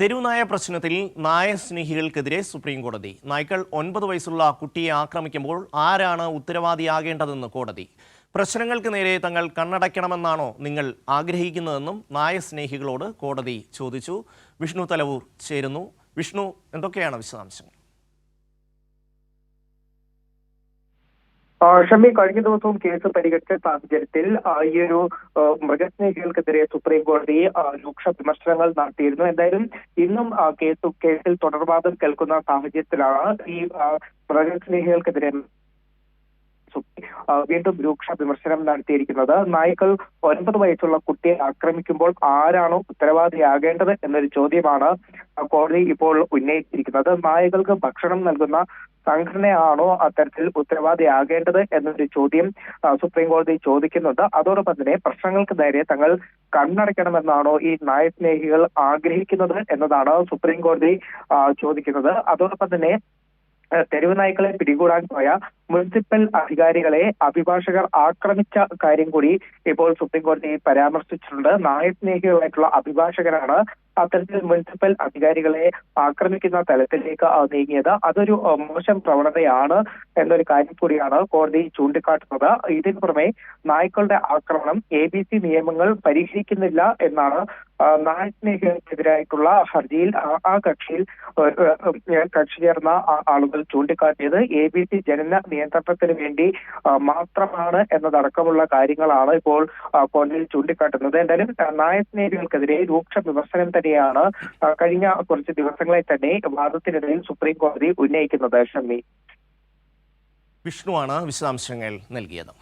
തെരുവുനായ പ്രശ്നത്തിൽ നായസ്നേഹികൾക്കെതിരെ സുപ്രീം കോടതി. നായ്ക്കൾ 9 വയസ്സുള്ള കുട്ടിയെ ആക്രമിക്കുമ്പോൾ ആരാണ് ഉത്തരവാദിയാകേണ്ടതെന്ന് കോടതി. പ്രശ്നങ്ങൾക്ക് നേരെ തങ്ങൾ കണ്ണടയ്ക്കണമെന്നാണോ നിങ്ങൾ ആഗ്രഹിക്കുന്നതെന്നും നായസ്നേഹികളോട് കോടതി ചോദിച്ചു. വിഷ്ണു തലവൂർ ചേരുന്നു. വിഷ്ണു, എന്തൊക്കെയാണ് വിശദാംശങ്ങൾ? ഷമി, കഴിഞ്ഞ ദിവസവും കേസ് പരിഗണിച്ച സാഹചര്യത്തിൽ ഈ ഒരു മൃഗസ്നേഹികൾക്കെതിരെ സുപ്രീം കോടതി രൂക്ഷ വിമർശനങ്ങൾ നടത്തിയിരുന്നു. എന്തായാലും ഇന്നും കേസിൽ തുടർവാദം കേൾക്കുന്ന സാഹചര്യത്തിലാണ് ഈ മൃഗസ്നേഹികൾക്കെതിരെ വീണ്ടും രൂക്ഷ വിമർശനം നടത്തിയിരിക്കുന്നത്. നായ്ക്കൾ 9 വയസ്സുള്ള കുട്ടിയെ ആക്രമിക്കുമ്പോൾ ആരാണോ ഉത്തരവാദിയാകേണ്ടത് എന്നൊരു ചോദ്യമാണ് കോടതി ഇപ്പോൾ ഉന്നയിച്ചിരിക്കുന്നത്. നായകൾക്ക് ഭക്ഷണം നൽകുന്ന സംഘടനയാണോ അത്തരത്തിൽ ഉത്തരവാദിയാകേണ്ടത് എന്നൊരു ചോദ്യം സുപ്രീം കോടതി ചോദിക്കുന്നുണ്ട്. അതോടൊപ്പം തന്നെ പ്രശ്നങ്ങൾക്ക് നേരെ തങ്ങൾ കണ്ണടയ്ക്കണമെന്നാണോ ഈ നായസ്നേഹികൾ ആഗ്രഹിക്കുന്നത് എന്നതാണ് സുപ്രീം കോടതി ചോദിക്കുന്നത്. അതോടൊപ്പം തന്നെ തെരുവ് നായ്ക്കളെ പിടികൂടാൻ പോയ മുനിസിപ്പൽ അധികാരികളെ അഭിഭാഷകർ ആക്രമിച്ച കാര്യം കൂടി ഇപ്പോൾ സുപ്രീം കോടതി പരാമർശിച്ചിട്ടുണ്ട്. നായസ്നേഹികളായിട്ടുള്ള അഭിഭാഷകരാണ് അത്തരത്തിൽ മുനിസിപ്പൽ അധികാരികളെ ആക്രമിക്കുന്ന തലത്തിലേക്ക് നീങ്ങിയത്. അതൊരു മോശം പ്രവണതയാണ് എന്നൊരു കാര്യം കൂടിയാണ് കോടതി ചൂണ്ടിക്കാട്ടുന്നത്. ഇതിനു പുറമെ നായ്ക്കളുടെ ആക്രമണം ABC നിയമങ്ങൾ പരിഹരിക്കുന്നില്ല എന്നാണ് നായസ്നേഹികൾക്കെതിരായിട്ടുള്ള ഹർജിയിൽ കക്ഷി ചേർന്ന ആളുകൾ ചൂണ്ടിക്കാട്ടിയത്. ABC ജനന നിയന്ത്രണത്തിന് വേണ്ടി മാത്രമാണ് എന്നതടക്കമുള്ള കാര്യങ്ങളാണ് ഇപ്പോൾ കോടതിയിൽ ചൂണ്ടിക്കാട്ടുന്നത്. എന്തായാലും നായസ്നേഹികൾക്കെതിരെ രൂക്ഷ വിമർശനം തന്നെയാണ് കഴിഞ്ഞ കുറച്ച് ദിവസങ്ങളായി തന്നെ വാദത്തിനിടയിൽ സുപ്രീം കോടതി ഉന്നയിക്കുന്നത്. ഷമ്മി, വിഷ്ണുവാണ് വിശദാംശങ്ങൾ നൽകിയത്.